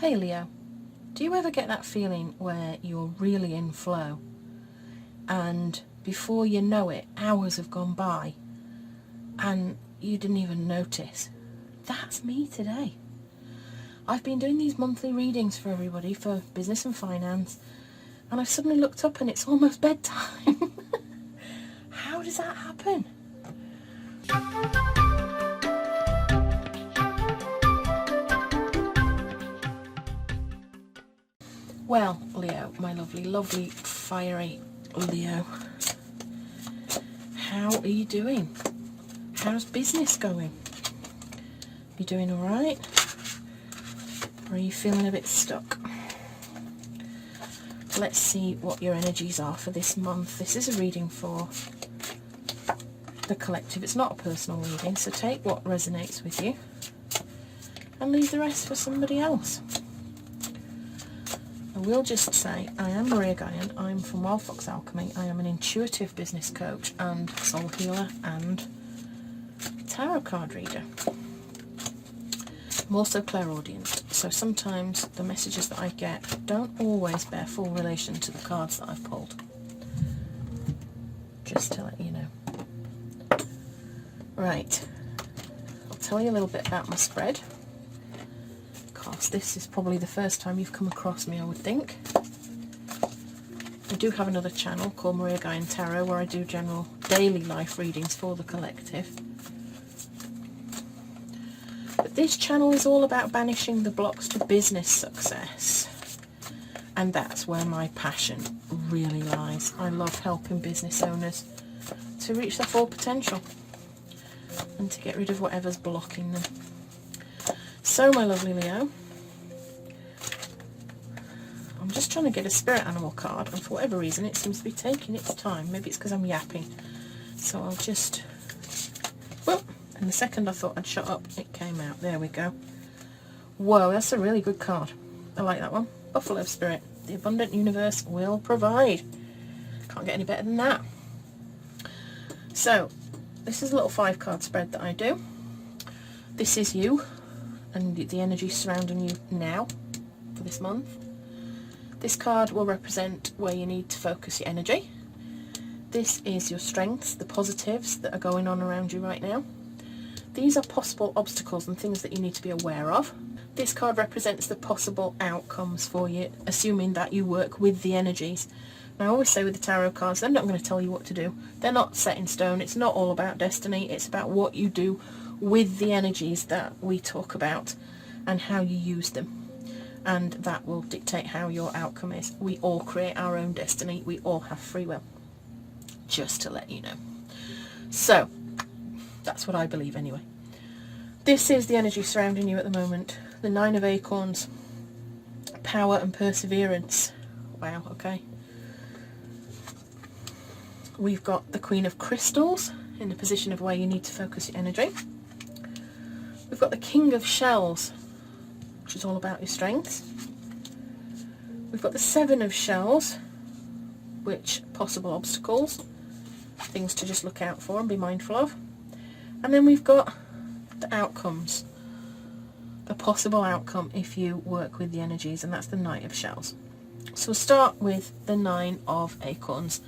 Hey Leo, do you ever get that feeling where you're really in flow and before you know it, hours have gone by and you didn't even notice? That's me today. I've been doing these monthly readings for everybody for business and finance, and I've suddenly looked up and it's almost bedtime. How does that happen? Well, Leo, my lovely, lovely, fiery Leo, how are you doing? How's business going? You doing all right? Or are you feeling a bit stuck? Let's see what your energies are for this month. This is a reading for the collective. It's not a personal reading, so take what resonates with you and leave the rest for somebody else. I will just say, I am Maria Gaian, I'm from Wild Fox Alchemy. I am an intuitive business coach and soul healer and tarot card reader. I'm also clairaudient, so sometimes the messages that I get don't always bear full relation to the cards that I've pulled. Just to let you know. Right, I'll tell you a little bit about my spread. This is probably the first time you've come across me, I would think. I do have another channel called Maria Gaian Tarot where I do general daily life readings for the collective. But this channel is all about banishing the blocks to business success. And that's where my passion really lies. I love helping business owners to reach their full potential and to get rid of whatever's blocking them. So, my lovely Leo, I'm just trying to get a spirit animal card, and for whatever reason it seems to be taking its time. Maybe it's because I'm yapping. So I'll just... Well, and the second I thought I'd shut up, it came out. There we go. Whoa, that's a really good card. I like that one. Buffalo Spirit. The abundant universe will provide. Can't get any better than that. So, this is a little 5-card spread that I do. This is you and the energy surrounding you now for this month. This card will represent where you need to focus your energy. This is your strengths, the positives that are going on around you right now. These are possible obstacles and things that you need to be aware of. This card represents the possible outcomes for you, assuming that you work with the energies. Now, I always say with the tarot cards, they're not going to tell you what to do. They're not set in stone. It's not all about destiny. It's about what you do with the energies that we talk about and how you use them, and that will dictate how your outcome is. We all create our own destiny. We all have free will, just to let you know. So that's what I believe anyway. This is the energy surrounding you at the moment. The 9 of Acorns, power and perseverance. Wow, okay. We've got the Queen of Crystals in the position of where you need to focus your energy. We've got the King of Shells, which is all about your strengths. We've got the 7 of Shells, which possible obstacles, things to just look out for and be mindful of. And then we've got the outcomes, the possible outcome if you work with the energies, and that's the Knight of Shells. So we'll start with the 9 of Acorns.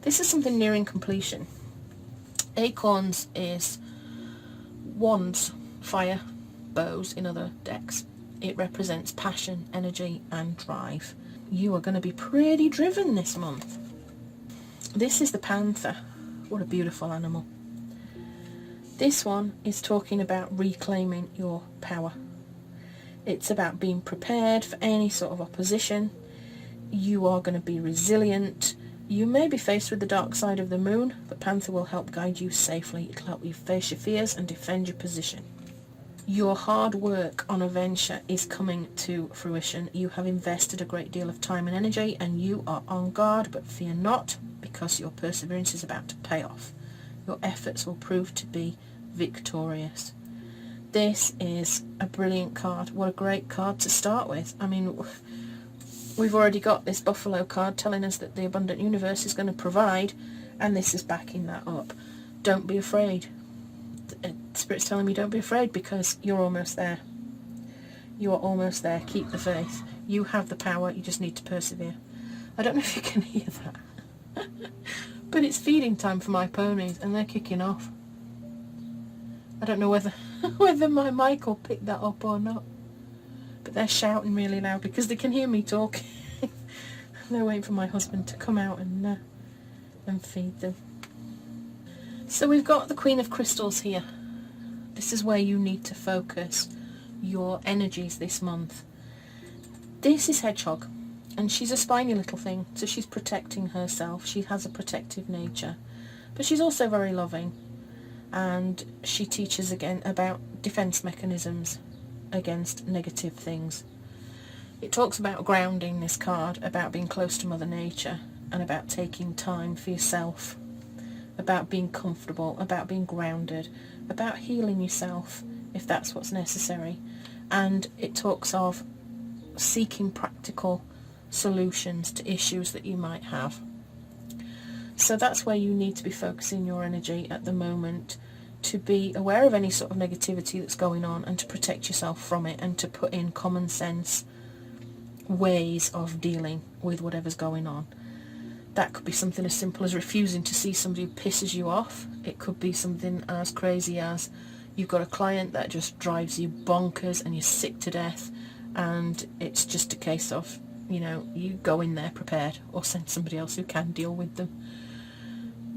This is something nearing completion. Acorns is wands, fire, bows in other decks. It represents passion, energy and drive. You are going to be pretty driven this month. This is the Panther. What a beautiful animal. This one is talking about reclaiming your power. It's about being prepared for any sort of opposition. You are going to be resilient. You may be faced with the dark side of the moon, but Panther will help guide you safely. It'll help you face your fears and defend your position. Your hard work on a venture is coming to fruition. You have invested a great deal of time and energy, and you are on guard, but fear not, because your perseverance is about to pay off. Your efforts will prove to be victorious. This is a brilliant card. What a great card to start with. I mean, we've already got this Buffalo card telling us that the abundant universe is going to provide, and this is backing that up. Don't be afraid. Spirit's telling me don't be afraid, because you're almost there. You are almost there. Keep the faith. You have the power. You just need to persevere. I don't know if you can hear that. But it's feeding time for my ponies and they're kicking off. I don't know whether my mic will pick that up or not. But they're shouting really loud because they can hear me talking. They're waiting for my husband to come out and feed them. So we've got the Queen of Crystals here. This is where you need to focus your energies this month. This is Hedgehog, and she's a spiny little thing, so she's protecting herself. She has a protective nature, but she's also very loving, and she teaches again about defense mechanisms against negative things. It talks about grounding, this card, about being close to Mother Nature, and about taking time for yourself, about being comfortable, about being grounded, about healing yourself if that's what's necessary. And it talks of seeking practical solutions to issues that you might have. So that's where you need to be focusing your energy at the moment, to be aware of any sort of negativity that's going on and to protect yourself from it, and to put in common sense ways of dealing with whatever's going on. That could be something as simple as refusing to see somebody who pisses you off. It could be something as crazy as you've got a client that just drives you bonkers and you're sick to death, and it's just a case of, you go in there prepared, or send somebody else who can deal with them.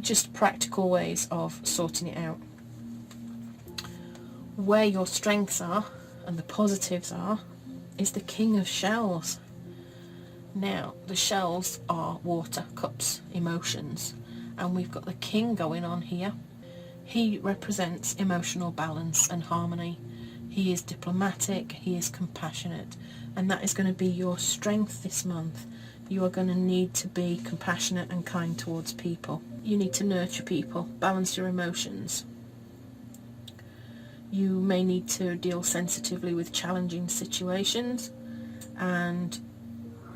Just practical ways of sorting it out. Where your strengths are and the positives are is the King of Shells. Now, the shells are water, cups, emotions, and we've got the King going on here. He represents emotional balance and harmony. He is diplomatic, he is compassionate, and that is going to be your strength this month. You are going to need to be compassionate and kind towards people. You need to nurture people, balance your emotions. You may need to deal sensitively with challenging situations, and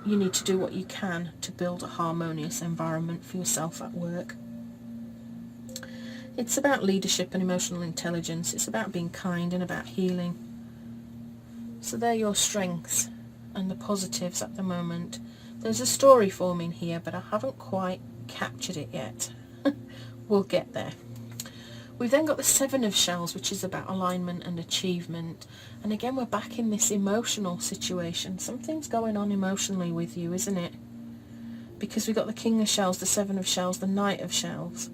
you need to do what you can to build a harmonious environment for yourself at work. It's about leadership and emotional intelligence. It's about being kind and about healing. So they're your strengths and the positives at the moment. There's a story forming here, but I haven't quite captured it yet. We'll get there. We've then got the Seven of Shells, which is about alignment and achievement. And again, we're back in this emotional situation. Something's going on emotionally with you, isn't it? Because we've got the King of Shells, the Seven of Shells, the Knight of Shells.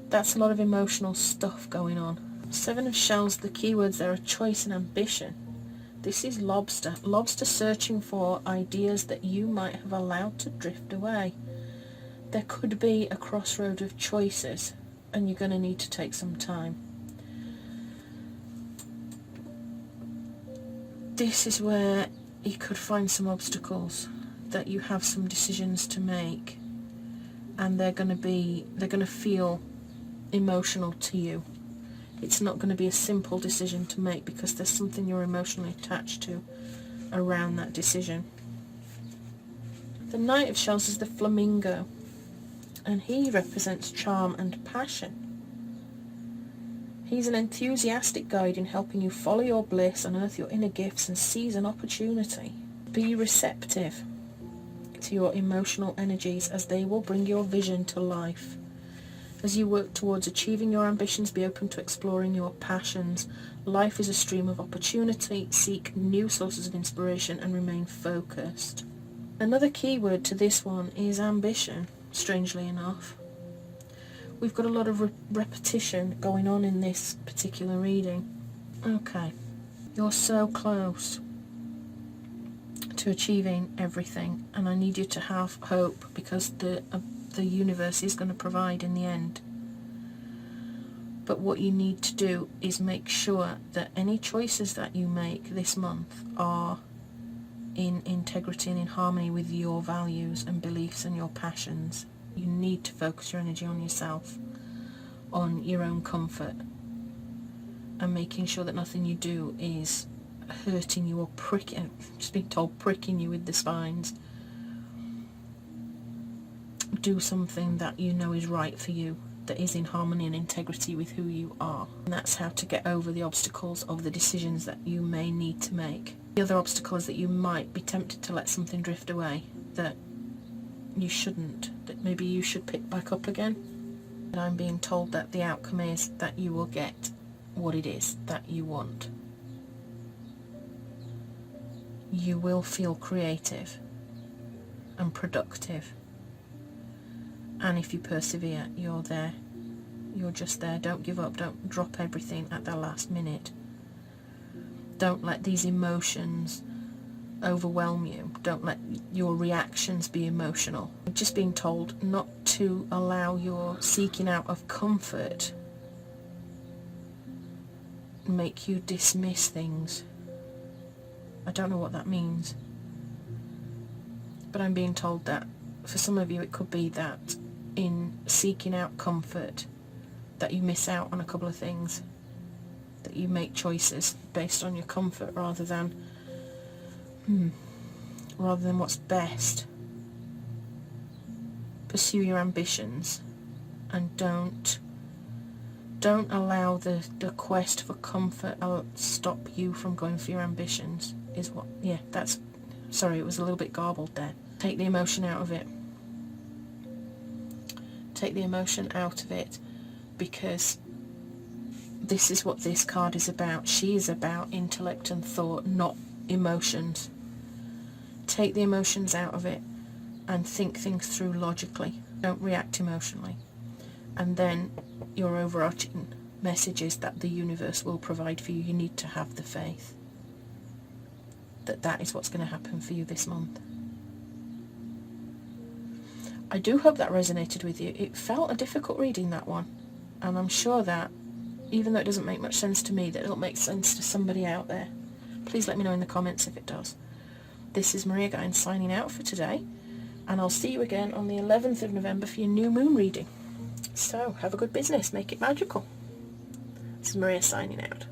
That's a lot of emotional stuff going on. Seven of Shells, the keywords there are choice and ambition. This is Lobster. Lobster searching for ideas that you might have allowed to drift away. There could be a crossroad of choices, and you're going to need to take some time. This is where you could find some obstacles, that you have some decisions to make, and they're going to feel emotional to you. It's not going to be a simple decision to make because there's something you're emotionally attached to around that decision. The Knight of Shells is the flamingo, and he represents charm and passion. He's an enthusiastic guide in helping you follow your bliss, unearth your inner gifts, and seize an opportunity. Be receptive to your emotional energies, as they will bring your vision to life. As you work towards achieving your ambitions, be open to exploring your passions. Life is a stream of opportunity. Seek new sources of inspiration and remain focused. Another keyword to this one is ambition, strangely enough. We've got a lot of repetition going on in this particular reading. Okay, you're so close to achieving everything, and I need you to have hope, because the universe is going to provide in the end. But what you need to do is make sure that any choices that you make this month are in integrity and in harmony with your values and beliefs and your passions. You need to focus your energy on yourself, on your own comfort, and making sure that nothing you do is hurting you or pricking, just being told, pricking you with the spines. Do something that you know is right for you. that is in harmony and integrity with who you are. And that's how to get over the obstacles of the decisions that you may need to make. The other obstacle is that you might be tempted to let something drift away that you shouldn't, that maybe you should pick back up again. And I'm being told that the outcome is that you will get what it is that you want. You will feel creative and productive, and if you persevere, you're there. You're just there. Don't give up. Don't drop everything at the last minute. Don't let these emotions overwhelm you. Don't let your reactions be emotional. I'm just being told not to allow your seeking out of comfort make you dismiss things. I don't know what that means, but I'm being told that for some of you it could be that in seeking out comfort that you miss out on a couple of things, that you make choices based on your comfort rather than what's best. Pursue your ambitions and don't allow the quest for comfort stop you from going for your ambitions. Sorry, it was a little bit garbled there. Take the emotion out of it. Take the emotion out of it, because this is what this card is about. She is about intellect and thought, not emotions. Take the emotions out of it and think things through logically. Don't react emotionally. And then your overarching message is that the universe will provide for you. You need to have the faith that is what's going to happen for you this month. I do hope that resonated with you. It felt a difficult reading, that one, and I'm sure that even though it doesn't make much sense to me, that it'll make sense to somebody out there. Please let me know in the comments if it does. This is Maria Gaian signing out for today, and I'll see you again on the 11th of November for your new moon reading. So have a good business, make it magical. This is Maria signing out.